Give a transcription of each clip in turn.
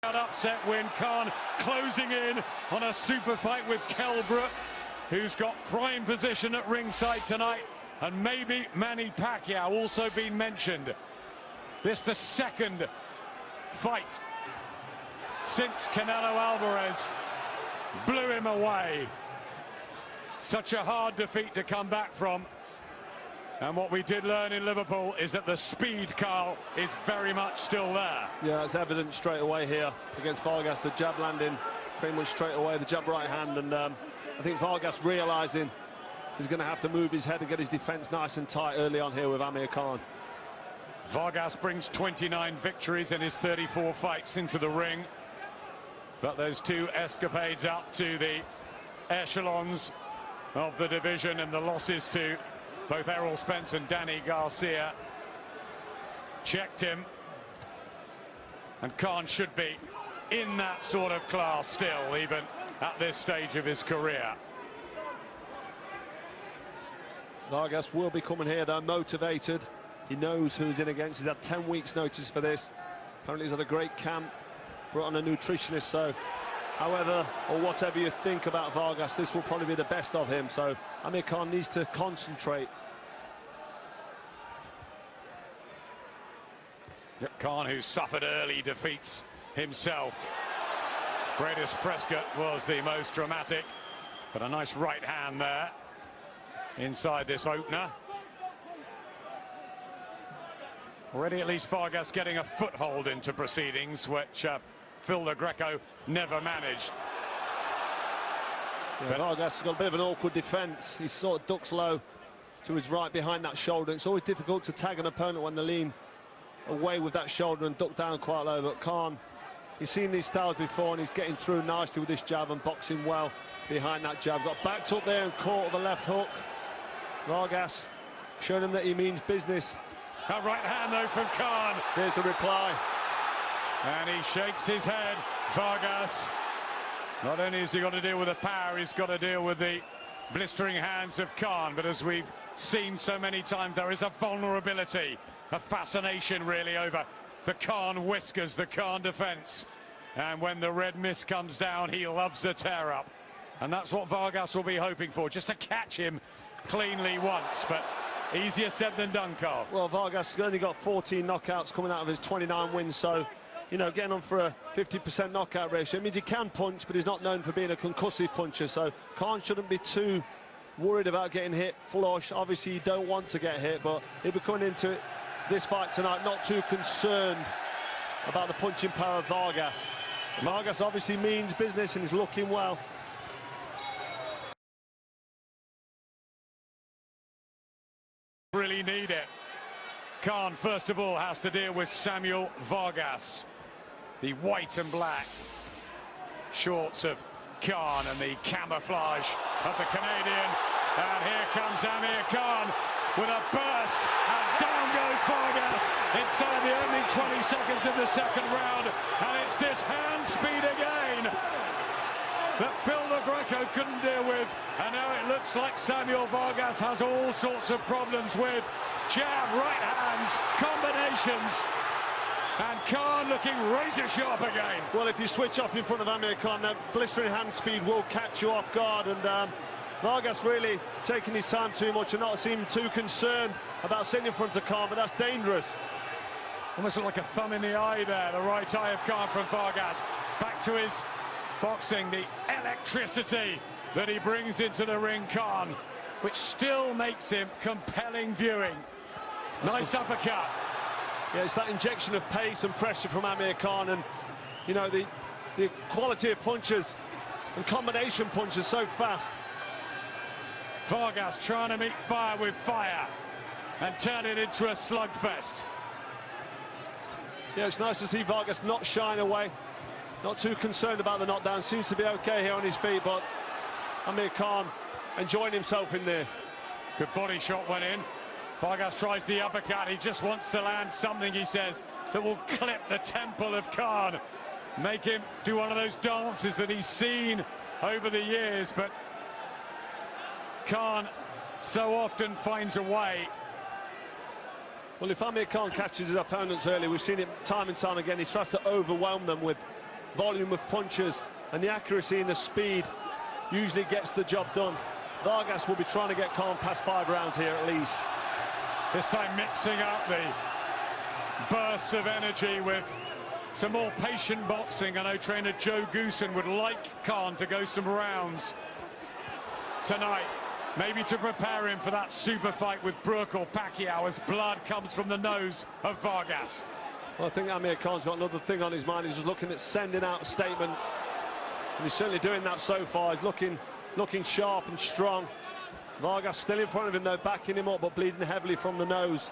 Upset win. Khan closing in on a super fight with Kelbrook, who's got prime position at ringside tonight, and maybe Manny Pacquiao also been mentioned. This the second fight since Canelo Alvarez blew him away. Such a hard defeat to come back from. And what we did learn in Liverpool is that the speed, Carl, is very much still there. Yeah, it's evident straight away here against Vargas. The jab landing pretty much straight away, the jab right hand. And I think Vargas realising he's going to have to move his head and get his defence nice and tight early on here with Amir Khan. Vargas brings 29 victories in his 34 fights into the ring. But those two escapades up to the echelons of the division, and the losses to both Errol Spence and Danny Garcia checked him, and Khan should be in that sort of class still, even at this stage of his career. Vargas will be coming here though, motivated. He knows who he's in against. He's had 10 weeks notice for this. Apparently he's had a great camp, brought on a nutritionist. So however, or whatever you think about Vargas, this will probably be the best of him. So Amir Khan needs to concentrate. Khan, who suffered early defeats himself. Greatest Prescott was the most dramatic, but a nice right hand there inside this opener. Already at least Vargas getting a foothold into proceedings, which Phil the Greco never managed. Yeah, Vargas has got a bit of an awkward defence. He sort of ducks low to his right behind that shoulder. It's always difficult to tag an opponent when they lean away with that shoulder and duck down quite low. But Khan, he's seen these styles before, and he's getting through nicely with this jab and boxing well behind that jab. Got backed up there and caught with a left hook. Vargas showing him that he means business. A right hand though from Khan. There's the reply. And he shakes his head. Vargas, not only has he got to deal with the power, he's got to deal with the blistering hands of Khan. But as we've seen so many times, there is a vulnerability, a fascination really over the Khan whiskers, the Khan defence. And when the red mist comes down, he loves to tear up. And that's what Vargas will be hoping for, just to catch him cleanly once. But easier said than done, Carl. Well, Vargas has only got 14 knockouts coming out of his 29 wins, so, you know, getting on for a 50% knockout ratio. It means he can punch, but he's not known for being a concussive puncher, so Khan shouldn't be too worried about getting hit flush. Obviously, you don't want to get hit, but he'll be coming into this fight tonight not too concerned about the punching power of Vargas. Vargas obviously means business and is looking well. Really need it. Khan, first of all, has to deal with Samuel Vargas. The white and black shorts of Khan and the camouflage of the Canadian. And here comes Amir Khan with a burst, and down goes Vargas inside the opening 20 seconds of the second round. And it's this hand speed again that Phil the Greco couldn't deal with, and now it looks like Samuel Vargas has all sorts of problems with jab, right hands, combinations, and Khan looking razor sharp again. Well, if you switch off in front of Amir Khan, that blistering hand speed will catch you off guard, and Vargas really taking his time too much and not seeming too concerned about sitting in front of Khan, but that's dangerous. Almost looked like a thumb in the eye there, the right eye of Khan from Vargas. Back to his boxing, the electricity that he brings into the ring, Khan, which still makes him compelling viewing. Nice uppercut. Yeah, it's that injection of pace and pressure from Amir Khan, and you know, the quality of punches and combination punches so fast. Vargas trying to meet fire with fire and turn it into a slugfest. Yeah, it's nice to see Vargas not shying away, not too concerned about the knockdown. Seems to be okay here on his feet, but Amir Khan enjoying himself in there. Good body shot went in. Vargas tries the uppercut. He just wants to land something, he says, that will clip the temple of Khan, make him do one of those dances that he's seen over the years. But Khan so often finds a way. Well, if Amir Khan catches his opponents early, we've seen it time and time again, he tries to overwhelm them with volume of punches, and the accuracy and the speed usually gets the job done. Vargas will be trying to get Khan past 5 rounds here at least. This time mixing up the bursts of energy with some more patient boxing. I know trainer Joe Goosen would like Khan to go some rounds tonight, maybe to prepare him for that super fight with Brook or Pacquiao as blood comes from the nose of Vargas. Well, I think Amir Khan's got another thing on his mind. He's just looking at sending out a statement, and he's certainly doing that so far. He's looking sharp and strong. Vargas still in front of him though, backing him up, but bleeding heavily from the nose.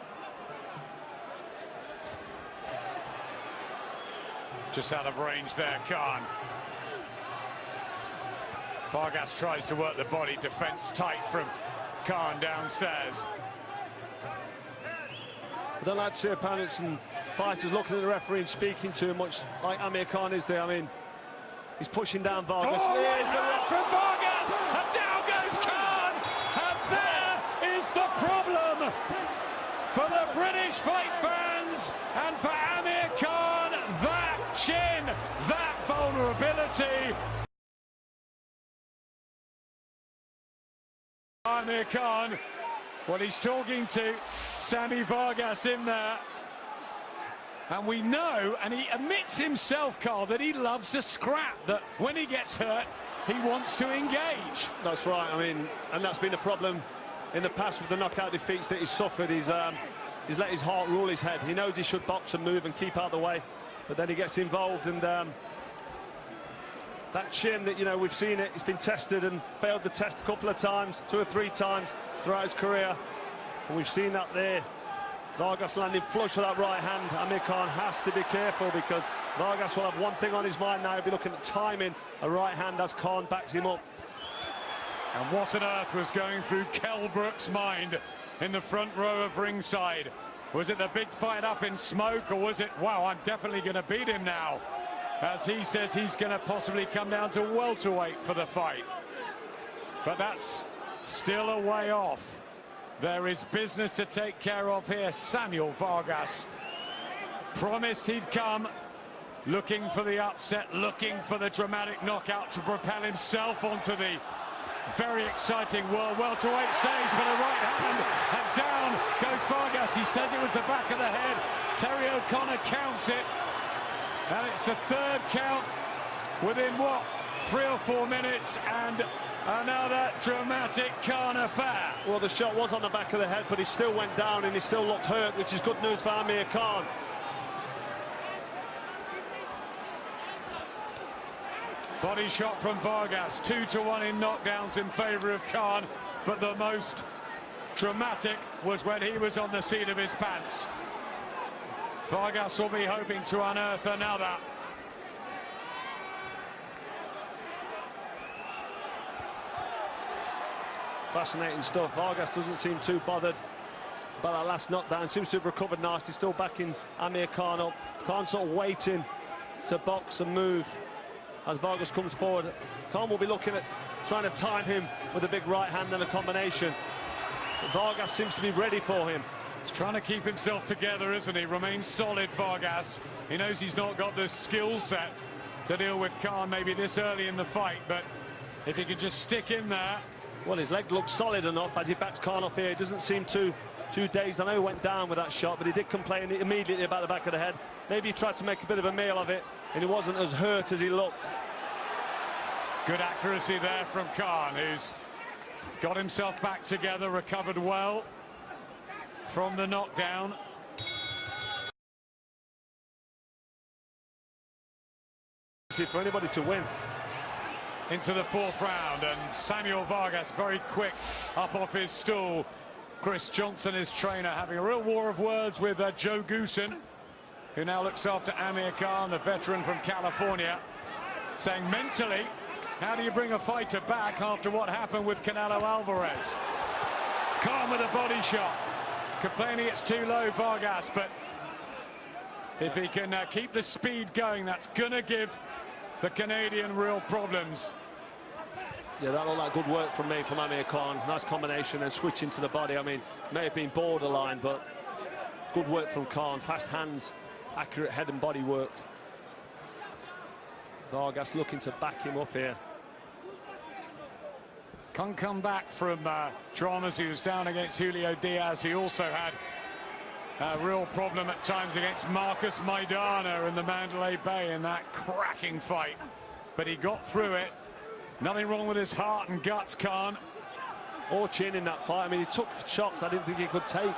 Just out of range there, Khan. Vargas tries to work the body, defense tight from Khan downstairs. I don't like to see opponents and fighters looking at the referee and speaking to him much like Amir Khan is there. I mean, he's pushing down Vargas. Oh, right hand from Vargas, and down goes Khan, and there is the problem for the British fight fans and for Amir Khan. That chin, that vulnerability. Amir Khan, well, he's talking to Sammy Vargas in there. And we know, and he admits himself, Carl, that he loves a scrap, that when he gets hurt, he wants to engage. That's right, I mean, and that's been a problem in the past with the knockout defeats that he's suffered. He's let his heart rule his head. He knows he should box and move and keep out of the way, but then he gets involved, and that chin that, you know, we've seen it, it's been tested and failed the test a couple of times, 2 or 3 times throughout his career, and we've seen that there. Vargas landing flush with that right hand. Amir Khan has to be careful, because Vargas will have one thing on his mind now. He'll be looking at timing a right hand as Khan backs him up. And what on earth was going through Kell Brook's mind in the front row of ringside? Was it the big fight up in smoke, or was it, wow, I'm definitely going to beat him now, as he says he's going to possibly come down to welterweight for the fight? But that's still a way off. There is business to take care of here. Samuel Vargas promised he'd come, looking for the upset, looking for the dramatic knockout to propel himself onto the very exciting world welterweight stage. But a right hand, and down goes Vargas. He says it was the back of the head. Terry O'Connor counts it, and it's the 3rd count within, what, 3 or 4 minutes, and another dramatic Khan affair. Well, the shot was on the back of the head, but he still went down and he still looked hurt, which is good news for Amir Khan. Body shot from Vargas, 2-1 in knockdowns in favour of Khan, but the most dramatic was when he was on the seat of his pants. Vargas will be hoping to unearth another. Fascinating stuff. Vargas doesn't seem too bothered about that last knockdown. Seems to have recovered nicely, still backing Amir Khan up. Khan sort of waiting to box and move as Vargas comes forward. Khan will be looking at trying to time him with a big right hand and a combination. But Vargas seems to be ready for him. He's trying to keep himself together, isn't he? Remains solid, Vargas. He knows he's not got the skill set to deal with Khan maybe this early in the fight, but if he can just stick in there. Well, his leg looks solid enough as he backs Khan up here. He doesn't seem too dazed. I know he went down with that shot, but he did complain immediately about the back of the head. Maybe he tried to make a bit of a meal of it, and he wasn't as hurt as he looked. Good accuracy there from Khan, who's got himself back together, recovered well from the knockdown. For anybody to win. Into the 4th round, and Samuel Vargas very quick up off his stool. Chris Johnson, his trainer, having a real war of words with Joe Goosen, who now looks after Amir Khan, the veteran from California, saying mentally, how do you bring a fighter back after what happened with Canelo Alvarez? Khan with a body shot, complaining it's too low, Vargas, but if he can keep the speed going, that's gonna give the Canadian real problems. Yeah, that looked like good work from Amir Khan. Nice combination and switching to the body. I mean, may have been borderline, but good work from Khan. Fast hands, accurate head and body work. Vargas looking to back him up here. Can't come back from dramas. He was down against Julio Diaz. He also had a real problem at times against Marcus Maidana in the Mandalay Bay in that cracking fight. But he got through it. Nothing wrong with his heart and guts, Khan. Or chin in that fight. I mean, he took shots I didn't think he could take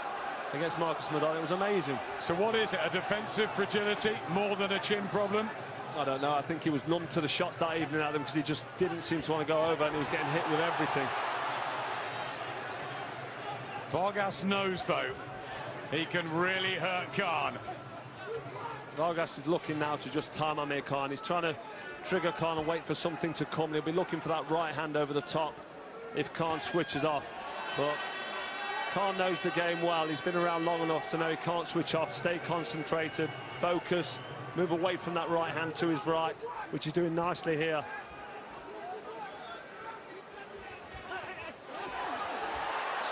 against Marcus Maidana. It was amazing. So what is it, a defensive fragility more than a chin problem? I don't know. I think he was numb to the shots that evening at them because he just didn't seem to want to go over, and he was getting hit with everything. Vargas knows, though, he can really hurt Khan. Vargas is looking now to just time Amir Khan. He's trying to trigger Khan and wait for something to come. He'll be looking for that right hand over the top if Khan switches off. But Khan knows the game well. He's been around long enough to know he can't switch off. Stay concentrated, focus, move away from that right hand to his right, which he's doing nicely here.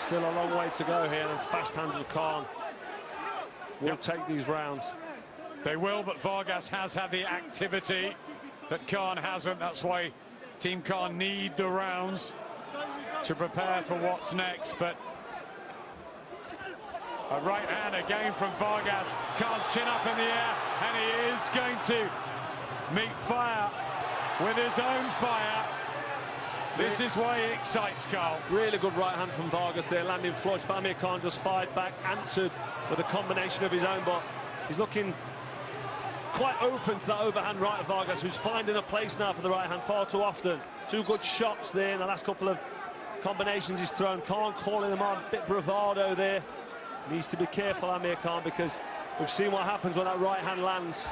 Still a long way to go here, and fast-handed Khan will take these rounds. They will, but Vargas has had the activity that Khan hasn't. That's why Team Khan need the rounds to prepare for what's next. But a right hand again from Vargas. Khan's chin up in the air, and he is going to meet fire with his own fire. This is why he excites Carl. Really good right hand from Vargas there, landing flush, but Amir Khan just fired back, answered with a combination of his own, but he's looking quite open to that overhand right of Vargas, who's finding a place now for the right hand far too often. Two good shots there in the last couple of combinations he's thrown. Khan calling him on, a bit bravado there. Needs to be careful, Amir Khan, because we've seen what happens when that right hand lands.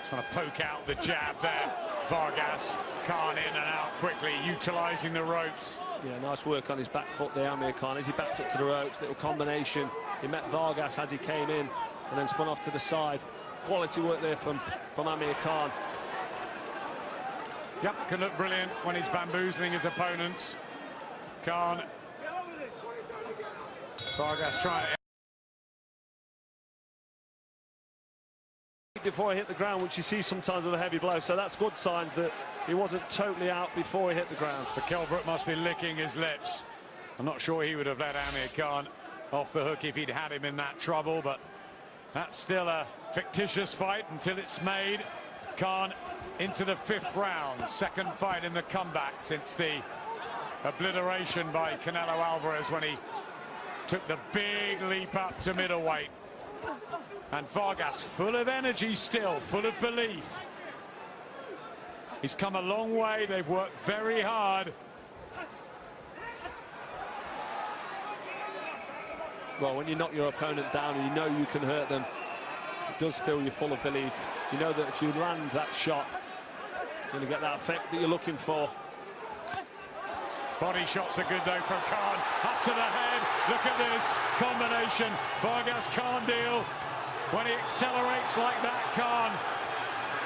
Trying to poke out the jab there. Vargas, Khan in and out quickly, utilising the ropes. Yeah, nice work on his back foot there, Amir Khan, as he backed up to the ropes. Little combination. He met Vargas as he came in and then spun off to the side. Quality work there from Amir Khan. Yep, can look brilliant when he's bamboozling his opponents. Khan. Vargas trying to... before he hit the ground, which you see sometimes with a heavy blow, so that's good signs that he wasn't totally out before he hit the ground. But Kelbrook must be licking his lips. I'm not sure he would have let Amir Khan off the hook if he'd had him in that trouble, but that's still a fictitious fight until it's made. Khan into the 5th round, second fight in the comeback since the obliteration by Canelo Alvarez when he took the big leap up to middleweight. And Vargas full of energy still, full of belief. He's come a long way, they've worked very hard. Well, when you knock your opponent down and you know you can hurt them, it does fill you full of belief. You know that if you land that shot, you're going to get that effect that you're looking for. Body shots are good though from Khan, up to the head. Look at this combination. Vargas can't deal when he accelerates like that, Khan.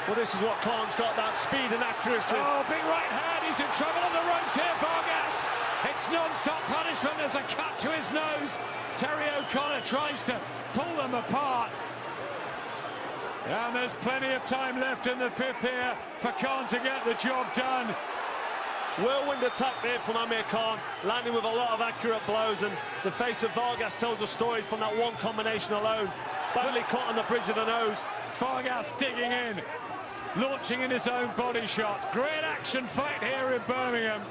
Well, this is what Khan's got, that speed and accuracy. Oh, big right hand, he's in trouble on the ropes here, Vargas. It's non-stop punishment, there's a cut to his nose. Terry O'Connor tries to pull them apart. And there's plenty of time left in the 5th here for Khan to get the job done. Whirlwind attack there from Amir Khan, landing with a lot of accurate blows, and the face of Vargas tells a story from that one combination alone. Badly caught on the bridge of the nose. Vargas digging in, launching in his own body shots. Great action fight here in Birmingham.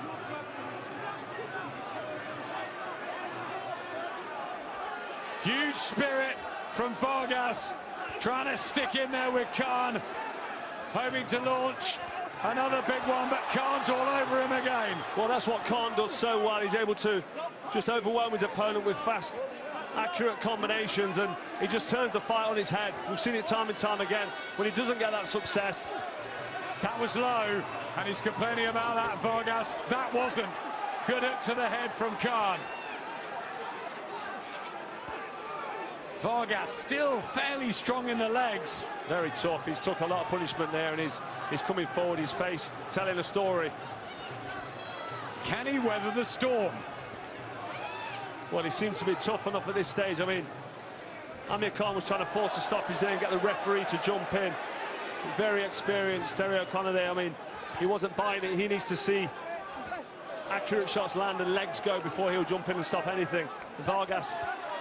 Huge spirit from Vargas, trying to stick in there with Khan, hoping to launch another big one, but Khan's all over him again. Well, that's what Khan does so well. He's able to just overwhelm his opponent with fast, accurate combinations, and he just turns the fight on his head. We've seen it time and time again. When he doesn't get that success, that was low, and he's complaining about that, Vargas. That wasn't. Good hook to the head from Khan. Vargas still fairly strong in the legs. Very tough. He's took a lot of punishment there, and he's coming forward, his face telling a story. Can he weather the storm? Well, he seems to be tough enough at this stage. I mean, Amir Khan was trying to force a stoppage there and get the referee to jump in. Very experienced, Terry O'Connor there. I mean, he wasn't buying it. He needs to see accurate shots land and legs go before he'll jump in and stop anything. Vargas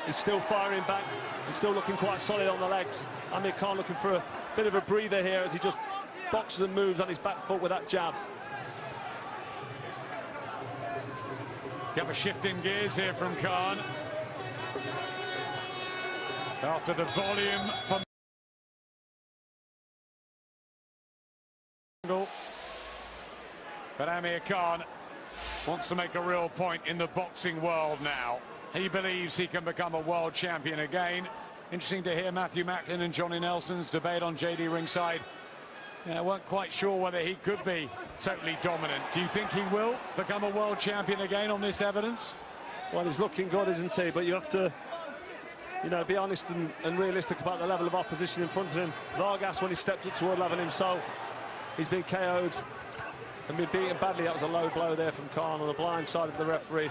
is still firing back. He's still looking quite solid on the legs. Amir Khan looking for a bit of a breather here as he just boxes and moves on his back foot with that jab. You have a shift in gears here from Khan. After the volume from but Amir Khan wants to make a real point in the boxing world now. He believes he can become a world champion again. Interesting to hear Matthew Macklin and Johnny Nelson's debate on JD ringside. Yeah, I weren't quite sure whether he could be totally dominant. Do you think he will become a world champion again on this evidence? Well, he's looking good, isn't he? But you have to, you know, be honest and realistic about the level of opposition in front of him. Vargas, when he stepped up toward level himself, he's been KO'd and been beaten badly. That was a low blow there from Khan on the blind side of the referee.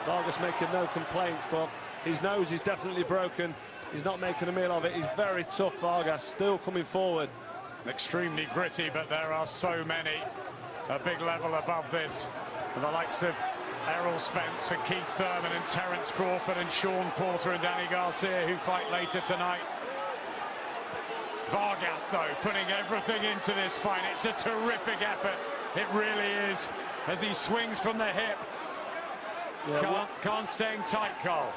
Vargas making no complaints, but his nose is definitely broken. He's not making a meal of it. He's very tough, Vargas, still coming forward. Extremely gritty, but there are so many a big level above this. And the likes of Errol Spence and Keith Thurman and Terence Crawford and Sean Porter and Danny Garcia, who fight later tonight. Vargas, though, putting everything into this fight. It's a terrific effort. It really is, as he swings from the hip. Yeah, Khan staying tight, Cole.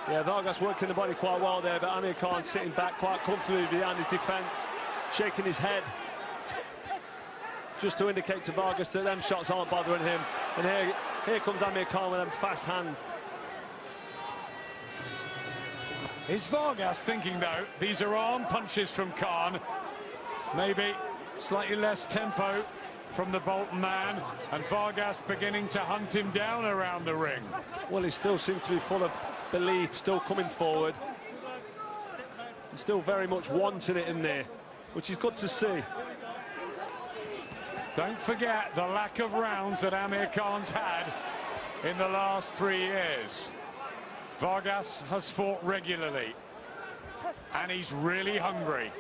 Yeah, Vargas working the body quite well there, but Amir Khan sitting back quite comfortably behind his defence, shaking his head, just to indicate to Vargas that them shots aren't bothering him. And here comes Amir Khan with them fast hands. Is Vargas thinking, though, these are arm punches from Khan, maybe slightly less tempo from the Bolton man, and Vargas beginning to hunt him down around the ring? Well, he still seems to be full of belief, still coming forward, and still very much wanting it in there, which is good to see. Don't forget the lack of rounds that Amir Khan's had in the last 3 years. Vargas has fought regularly, and he's really hungry.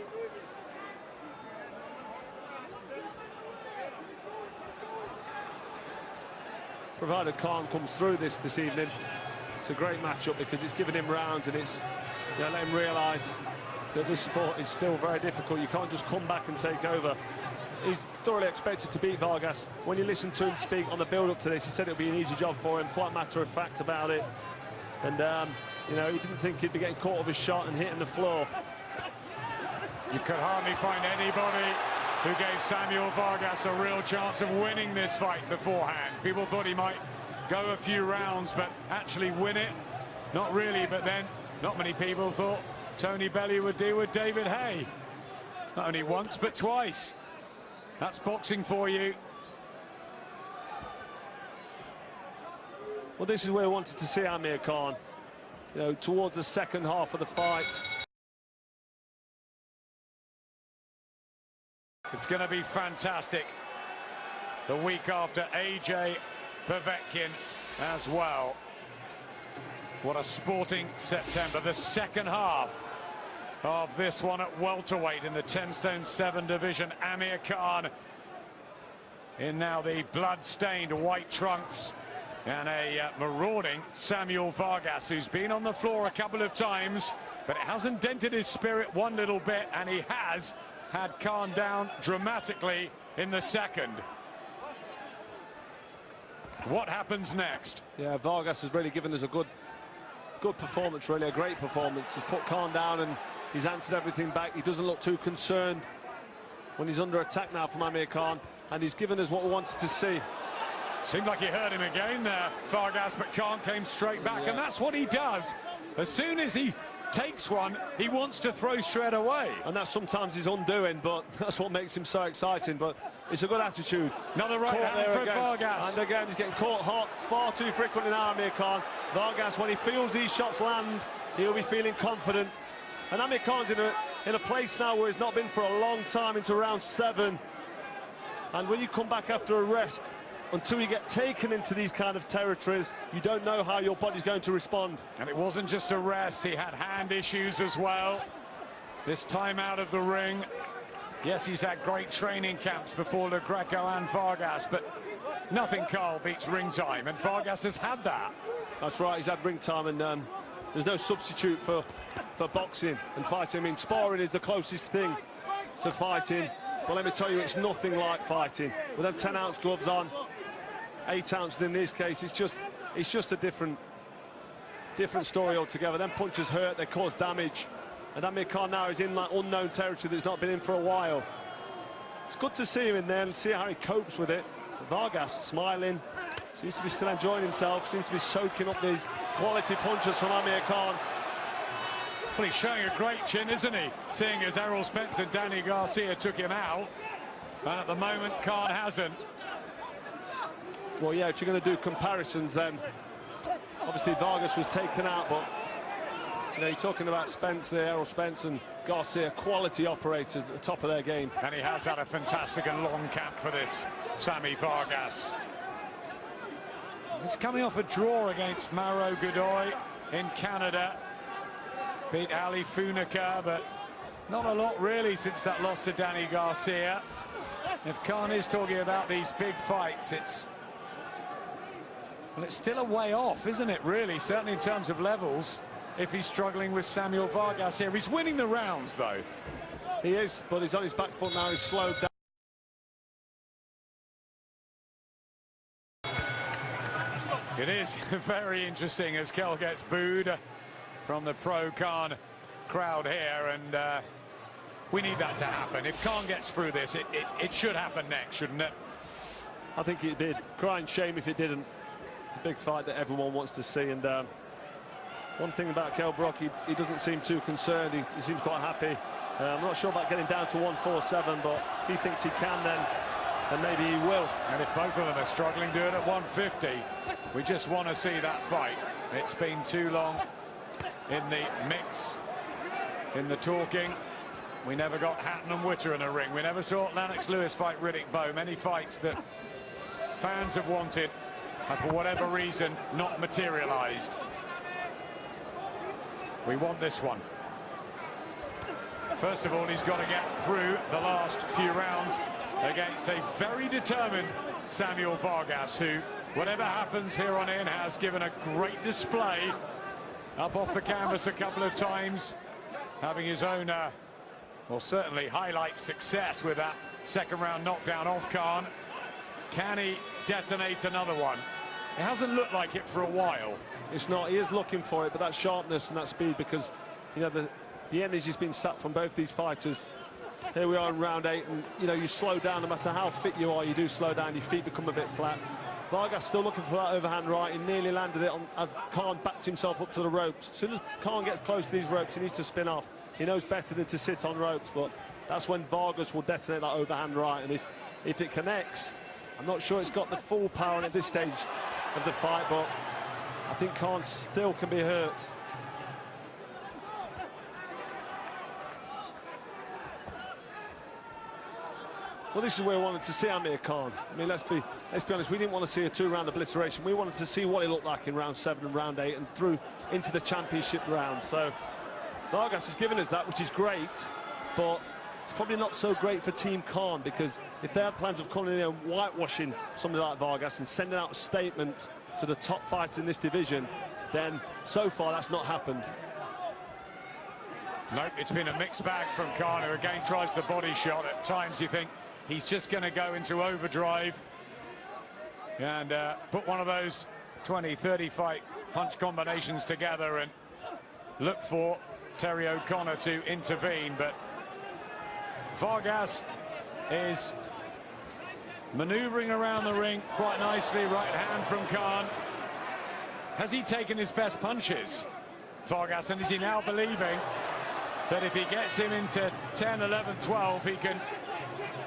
Provided Khan comes through this evening, it's a great matchup because it's given him rounds, and it's, you know, let him realise that this sport is still very difficult. You can't just come back and take over. He's thoroughly expected to beat Vargas. When you listen to him speak on the build-up to this, he said it would be an easy job for him, quite matter-of-fact about it. And, you know, he didn't think he'd be getting caught with a shot and hitting the floor. You could hardly find anybody who gave Samuel Vargas a real chance of winning this fight beforehand. People thought he might go a few rounds, but actually win it, not really. But then not many people thought Tony Bellew would deal with David Haye. Not only once, but twice. That's boxing for you. Well, this is where we wanted to see Amir Khan, you know, towards the second half of the fight. It's going to be fantastic the week after AJ Povetkin as well. What a sporting September. The second half of this one at welterweight in the 10 stone 7 division. Amir Khan in now the blood-stained white trunks, and a marauding Samuel Vargas, who's been on the floor a couple of times, but it hasn't dented his spirit one little bit, and he has had Khan down dramatically in the second. What happens next? Yeah, Vargas has really given us a good performance, really a great performance. He's put Khan down and he's answered everything back. He doesn't look too concerned when he's under attack now from Amir Khan, and he's given us what we wanted to see. Seemed like he hurt him again there, Vargas, but Khan came straight back, and that's what he does. As soon as he takes one, he wants to throw straight away. And that's sometimes his undoing, but that's what makes him so exciting. But it's a good attitude. Another right hand for Vargas. And again, he's getting caught hot far too frequently now, Amir Khan. Vargas, when he feels these shots land, he'll be feeling confident. And Amir Khan's in a place now where he's not been for a long time, into round 7. And when you come back after a rest, until you get taken into these kind of territories, you don't know how your body's going to respond. And it wasn't just a rest, he had hand issues as well. This time out of the ring. Yes, he's had great training camps before Le Greco and Vargas, but nothing, Carl, beats ring time, and Vargas has had that. That's right, he's had ring time, and there's no substitute for boxing and fighting. I mean, sparring is the closest thing to fighting, but let me tell you, it's nothing like fighting. With them 10-ounce gloves on, 8 ounces in this case, it's just a different story altogether. Them punches hurt, they cause damage, and Amir Khan now is in that unknown territory that's not been in for a while. It's good to see him in there and see how he copes with it. Vargas smiling, seems to be still enjoying himself, seems to be soaking up these quality punches from Amir Khan. Well, he's showing a great chin, isn't he? Seeing as Errol Spence and Danny Garcia took him out, and at the moment Khan hasn't. Well, yeah, if you're going to do comparisons, then obviously Vargas was taken out, but you know, you're talking about Spence there, Errol Spence and Garcia, quality operators at the top of their game. And he has had a fantastic and long camp for this, Sammy Vargas. He's coming off a draw against Mauro Godoy in Canada. Beat Ali Funica, but not a lot really since that loss to Danny Garcia. If Khan is talking about these big fights, it's still a way off, isn't it, really? Certainly in terms of levels, if he's struggling with Samuel Vargas here. He's winning the rounds, though. He is, but he's on his back foot now. He's slowed down. It is very interesting as Kell gets booed from the pro-Khan crowd here, and we need that to happen. If Khan gets through this, it should happen next, shouldn't it? I think it did. Crying shame if it didn't. It's a big fight that everyone wants to see, and one thing about Kell Brook, he doesn't seem too concerned. He seems quite happy. I'm not sure about getting down to 147, but he thinks he can then, and maybe he will. And if both of them are struggling, do it at 150. We just want to see that fight. It's been too long in the mix, in the talking. We never got Hatton and Witter in a ring. We never saw Lennox Lewis fight Riddick Bowe. Many fights that fans have wanted have, for whatever reason, not materialized. We want this one. First of all, he's got to get through the last few rounds against a very determined Samuel Vargas, who, whatever happens here on in, has given a great display up off the canvas a couple of times, having his own, well, certainly highlight success with that second round knockdown off Khan. Can he detonate another one? It hasn't looked like it for a while. It's not. He is looking for it, but that sharpness and that speed, because you know the energy's been sapped from both these fighters. Here we are in round 8, and you know, you slow down. No matter how fit you are, you do slow down. Your feet become a bit flat. Vargas still looking for that overhand right. He nearly landed it on, as Khan backed himself up to the ropes. As soon as Khan gets close to these ropes, he needs to spin off. He knows better than to sit on ropes, but that's when Vargas will detonate that overhand right. And if it connects, I'm not sure it's got the full power at this stage of the fight, but I think Khan still can be hurt. Well, this is where we wanted to see Amir Khan. I mean, let's be honest, we didn't want to see a 2-round obliteration. We wanted to see what he looked like in round 7 and round 8 and through into the championship round. So Vargas has given us that, which is great, but it's probably not so great for Team Khan, because if they had plans of coming in and whitewashing somebody like Vargas and sending out a statement to the top fighters in this division, then so far that's not happened. Nope, it's been a mixed bag from Khan, who again tries the body shot. At times you think he's just going to go into overdrive and put one of those 20, 30 fight punch combinations together and look for Terry O'Connor to intervene. But Vargas is maneuvering around the ring quite nicely. Right hand from Khan. Has he taken his best punches, Vargas, and is he now believing that if he gets him into 10, 11, 12, he can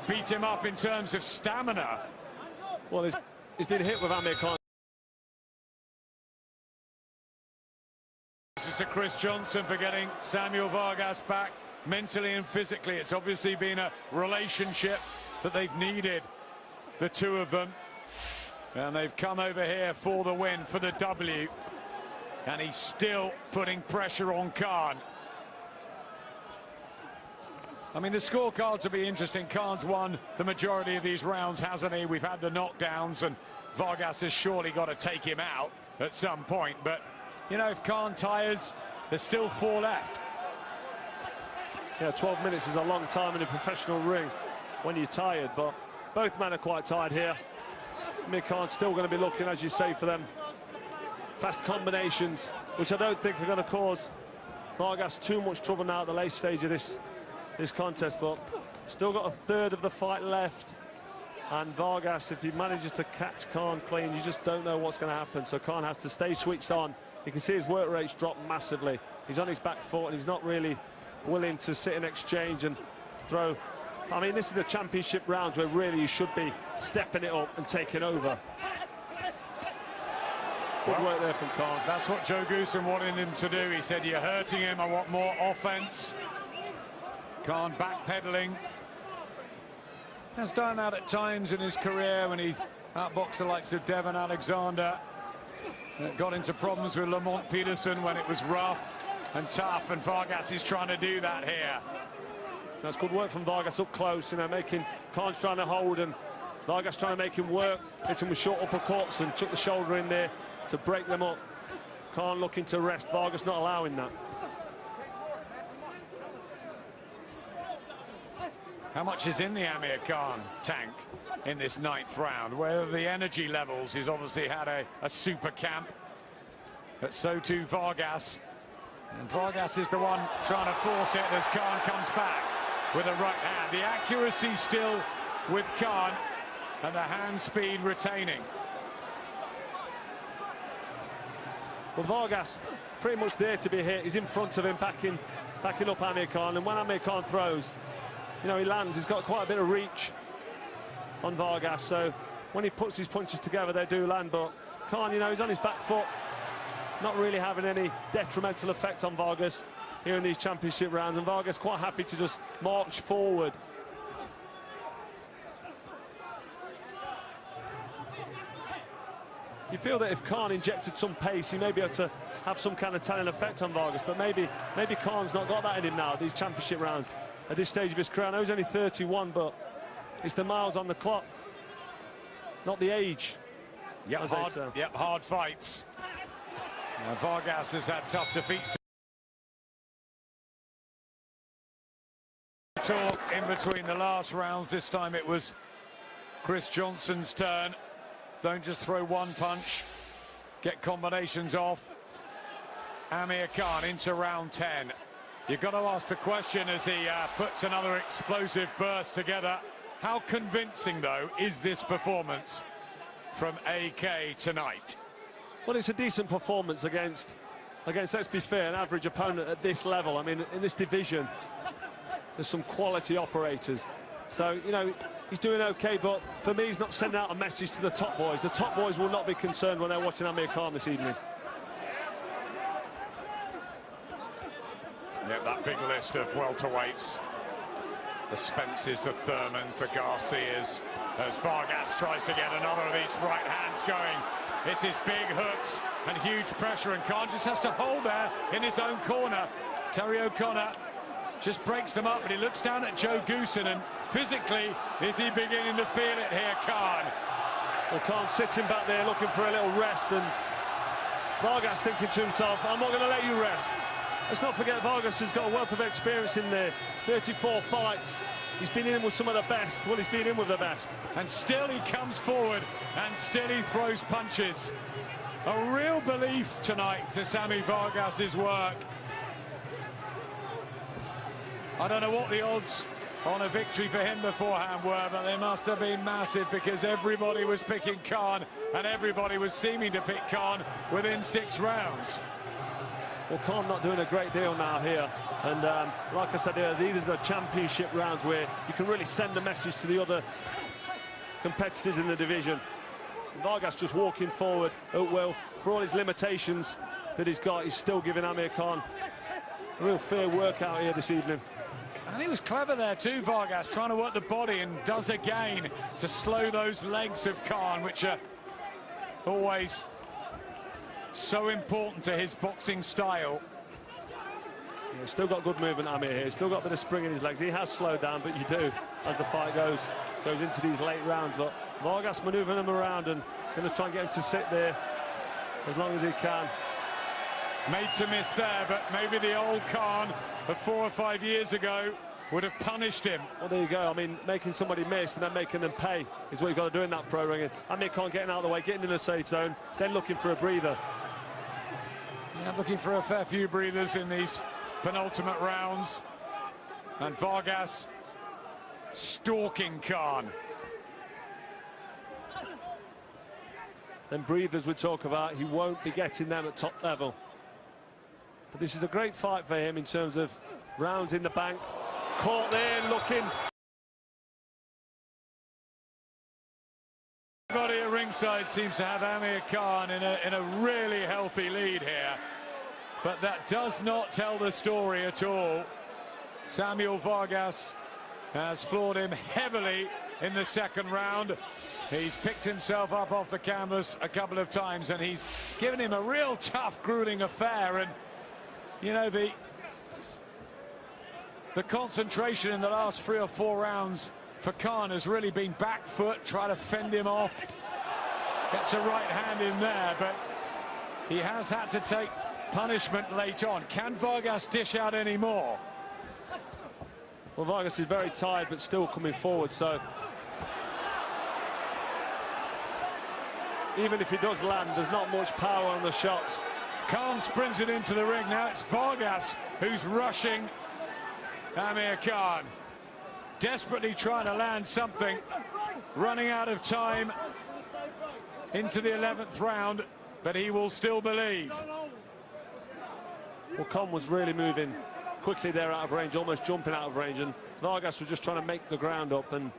beat him up in terms of stamina? Well, he's been hit with Amir Khan. This is to Chris Johnson for getting Samuel Vargas back mentally and physically. It's obviously been a relationship that they've needed, the two of them. And they've come over here for the win, for the W. And he's still putting pressure on Khan. I mean, the scorecards will be interesting. Khan's won the majority of these rounds, hasn't he? We've had the knockdowns, and Vargas has surely got to take him out at some point. But, you know, if Khan tires, there's still 4 left. Yeah, 12 minutes is a long time in a professional ring when you're tired, but both men are quite tired here. Amir Khan's still going to be looking, as you say, for them fast combinations, which I don't think are going to cause Vargas too much trouble now at the late stage of this contest, but still got a third of the fight left. And Vargas, if he manages to catch Khan clean, you just don't know what's going to happen. So Khan has to stay switched on. You can see his work rate's dropped massively. He's on his back foot and he's not really willing to sit and exchange and throw. I mean, this is the championship rounds where really you should be stepping it up and taking over. Good work there from Khan. That's what Joe Goosen wanted him to do. He said, "You're hurting him, I want more offense." Khan backpedaling. Has done that at times in his career when he outboxed the likes of Devon Alexander. Got into problems with Lamont Peterson when it was rough and tough, and Vargas is trying to do that here. That's good work from Vargas up close, you know, making Khan's trying to hold and Vargas trying to make him work, hit him with short uppercuts and took the shoulder in there to break them up. Khan looking to rest, Vargas not allowing that. How much is in the Amir Khan tank in this 9th round? Where the energy levels, he's obviously had a super camp, but so too Vargas. And Vargas is the one trying to force it as Khan comes back with a right hand. The accuracy still with Khan and the hand speed retaining. Well, Vargas pretty much there to be hit. He's in front of him, backing up Amir Khan, and when Amir Khan throws, you know, he lands. He's got quite a bit of reach on Vargas, so when he puts his punches together, they do land. But Khan, you know, he's on his back foot, not really having any detrimental effect on Vargas here in these championship rounds, and Vargas quite happy to just march forward. You feel that if Khan injected some pace, he may be able to have some kind of telling effect on Vargas, but maybe Khan's not got that in him now, these championship rounds. At this stage of his career, I know he's only 31, but it's the miles on the clock, not the age. Yep, hard fights. Now, Vargas has had tough defeats. Talk in between the last rounds. This time it was Chris Johnson's turn. Don't just throw one punch, get combinations off. Amir Khan into round 10. You've got to ask the question as he puts another explosive burst together. How convincing, though, is this performance from AK tonight? Well, it's a decent performance against, let's be fair, an average opponent at this level. I mean, in this division, there's some quality operators. So, you know, he's doing okay, but for me, he's not sending out a message to the top boys. The top boys will not be concerned when they're watching Amir Khan this evening. Yeah, that big list of welterweights. The Spencers, the Thurmans, the Garcias. As Vargas tries to get another of these right hands going. It's his big hooks and huge pressure, and Khan just has to hold there in his own corner. Terry O'Connor just breaks them up, but he looks down at Joe Goosen, and physically, is he beginning to feel it here, Khan? Well, Khan sitting back there looking for a little rest, and Vargas thinking to himself, I'm not going to let you rest. Let's not forget Vargas has got a wealth of experience in there, 34 fights. He's been in with some of the best. Well, he's been in with the best. And still he comes forward, and still he throws punches. A real belief tonight to Sammy Vargas's work. I don't know what the odds on a victory for him beforehand were, but they must have been massive, because everybody was picking Khan, and everybody was seeming to pick Khan within 6 rounds. Well, Khan not doing a great deal now here, and like I said earlier, these are the championship rounds where you can really send a message to the other competitors in the division. Vargas just walking forward at will. For all his limitations that he's got, he's still giving Amir Khan a real fair workout here this evening. And he was clever there too, Vargas, trying to work the body, and does again to slow those legs of Khan, which are always so important to his boxing style. Yeah, still got good movement, Amir here. Still got a bit of spring in his legs. He has slowed down, but you do as the fight goes into these late rounds. But Vargas manoeuvring him around and going to try and get him to sit there as long as he can. Made to miss there, but maybe the old Khan of 4 or 5 years ago would have punished him. Well, there you go. I mean, making somebody miss and then making them pay is what you've got to do in that pro ring. Amir Khan getting out of the way, getting in a safe zone, then looking for a breather. Yeah, looking for a fair few breathers in these penultimate rounds. And Vargas stalking Khan. Then breathers we talk about, he won't be getting them at top level. But this is a great fight for him in terms of rounds in the bank. Caught there, looking. Everybody at ringside seems to have Amir Khan in a really healthy lead here. But that does not tell the story at all. Samuel Vargas has floored him heavily in the second round. He's picked himself up off the canvas a couple of times and he's given him a real tough, grueling affair. And you know, the concentration in the last 3 or 4 rounds for Khan has really been back foot, try to fend him off. Gets a right hand in there, but he has had to take punishment late on. Can Vargas dish out any more? Well, Vargas is very tired, but still coming forward, so even if he does land, there's not much power on the shots. Khan springs it into the ring. Now it's Vargas who's rushing Amir Khan. Desperately trying to land something. Running out of time into the 11th round, but he will still believe. Well, Khan was really moving quickly there out of range, almost jumping out of range, and Vargas was just trying to make the ground up and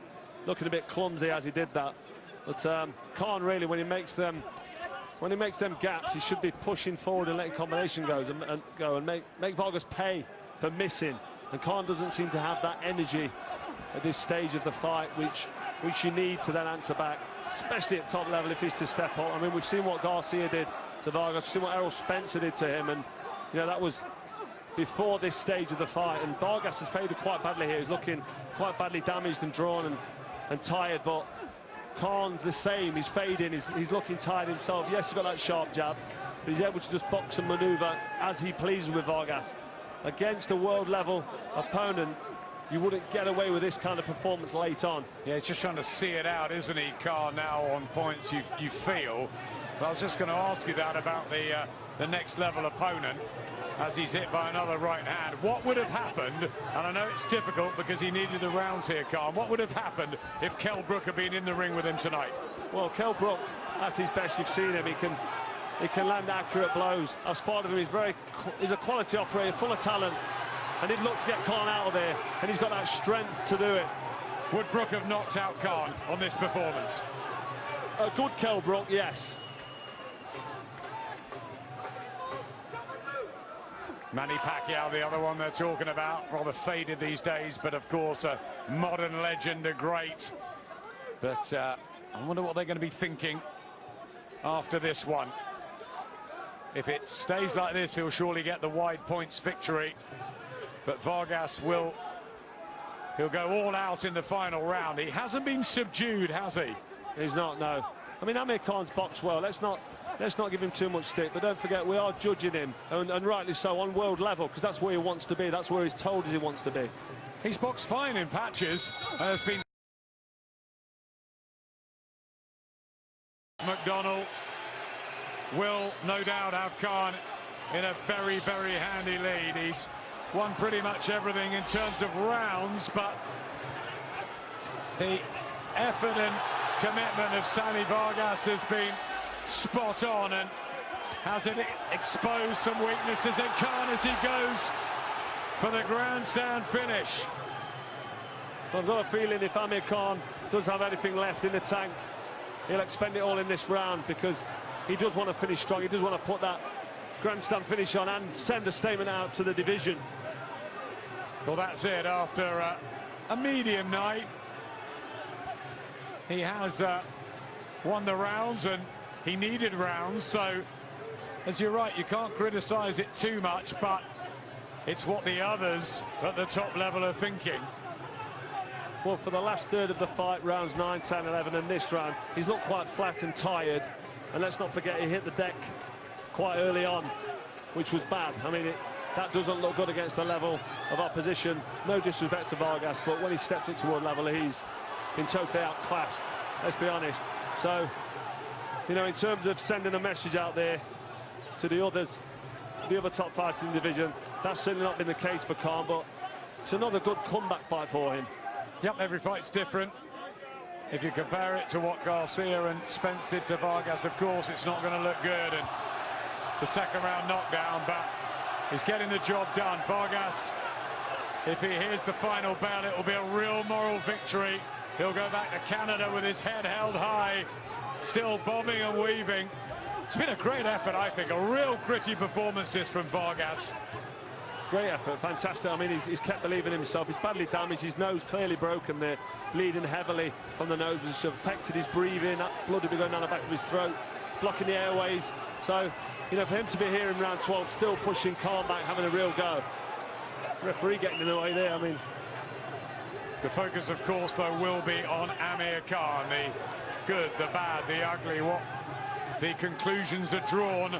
looking a bit clumsy as he did that. But Khan really, when he makes them gaps, he should be pushing forward and letting combination go and make Vargas pay for missing. And Khan doesn't seem to have that energy at this stage of the fight, which you need to then answer back, especially at top level if he's to step up. I mean, we've seen what Garcia did to Vargas, we've seen what Errol Spencer did to him, and you know that was before this stage of the fight. And Vargas has faded quite badly here. He's looking quite badly damaged and drawn and tired, but Khan's the same. He's fading, he's looking tired himself. Yes, he's got that sharp jab, but he's able to just box and maneuver as he pleases with Vargas. Against a world level opponent, you wouldn't get away with this kind of performance late on. Yeah, he's just trying to see it out, isn't he, Khan, now on points you feel. But I was just going to ask you that about the next level opponent as he's hit by another right hand. What would have happened, and I know it's difficult because he needed the rounds here, Khan, what would have happened if Kell Brook had been in the ring with him tonight? Well, Kell Brook, at his best, you've seen him, he can land accurate blows. I've spotted him, he's a quality operator, full of talent, and he'd look to get Khan out of there, and he's got that strength to do it. Would Brook have knocked out Khan on this performance? A good Kell Brook, yes. Manny Pacquiao, the other one they're talking about, rather faded these days, but of course a modern legend, a great. But I wonder what they're going to be thinking after this one. If it stays like this, he'll surely get the wide points victory. But Vargas he'll go all out in the final round. He hasn't been subdued, has he? He's not, no. I mean, Amir Khan's boxed well. Let's not give him too much stick, but don't forget we are judging him, and rightly so, on world level, because that's where he wants to be, that's where he's told us he wants to be. He's boxed fine in patches and has been. McDonnell will no doubt have Khan in a very, very handy lead. He's won pretty much everything in terms of rounds, but the effort and commitment of Sammy Vargas has been spot on, and has it exposed some weaknesses in Khan as he goes for the grandstand finish. I've got a feeling if Amir Khan does have anything left in the tank, he'll expend it all in this round, because he does want to finish strong. He does want to put that grandstand finish on and send a statement out to the division. Well, that's it. After a medium night, he has won the rounds, and He needed rounds, so as you're right, you can't criticize it too much, but it's what the others at the top level are thinking. Well, for the last third of the fight, rounds 9, 10, 11, and this round, he's looked quite flat and tired. And let's not forget, he hit the deck quite early on, which was bad. I mean, that doesn't look good against the level of opposition. No disrespect to Vargas, but when he steps up toward level, he's been totally outclassed, let's be honest. So, you know, in terms of sending a message out there to the others, the other top fighters in the division, that's certainly not been the case for Khan, but it's another good comeback fight for him. Yep, every fight's different. If you compare it to what Garcia and Spence did to Vargas, of course, it's not going to look good. And the second round knockdown, but he's getting the job done. Vargas, if he hears the final bell, it will be a real moral victory. He'll go back to Canada with his head held high, still bombing and weaving. It's been a great effort, I think. A real gritty performance this from Vargas. Great effort, fantastic. I mean, he's kept believing in himself. He's badly damaged, his nose clearly broken there, bleeding heavily from the nose, which affected his breathing. That blood had been going down the back of his throat, blocking the airways. So, you know, for him to be here in round 12, still pushing Khan back, having a real go. Referee getting in the way there, I mean. The focus, of course, though, will be on Amir Khan. The good, the bad, the ugly. What the conclusions are drawn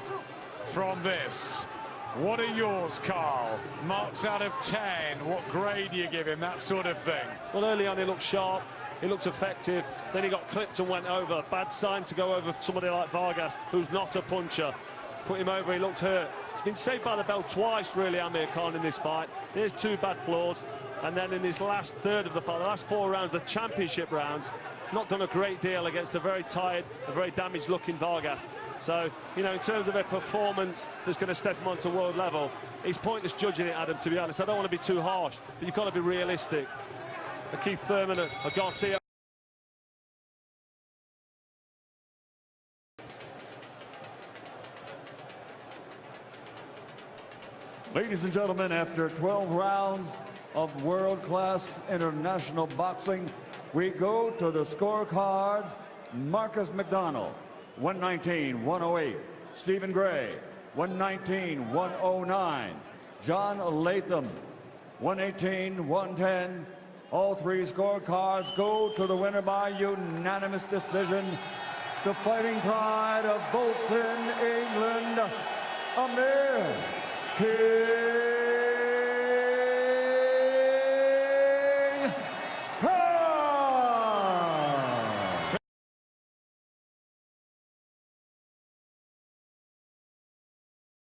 from this. What are yours, Carl? Marks out of 10. What grade do you give him? That sort of thing. Well, early on he looked sharp, he looked effective, then he got clipped and went over. Bad sign to go over somebody like Vargas, who's not a puncher. Put him over, he looked hurt. He's been saved by the bell twice, really, Amir Khan, in this fight. There's 2 bad flaws. And then in his last third of the fight, the last 4 rounds, the championship rounds, not done a great deal against a very tired, a very damaged-looking Vargas. So, you know, in terms of a performance that's going to step him onto world level, it's pointless judging it, Adam, to be honest. I don't want to be too harsh, but you've got to be realistic. A Keith Thurman, a Garcia. Ladies and gentlemen, after 12 rounds of world-class international boxing, we go to the scorecards. Marcus McDonald, 119-108. Stephen Gray, 119-109. John Latham, 118-110. All 3 scorecards go to the winner by unanimous decision. The fighting pride of Bolton, England, Amir Khan.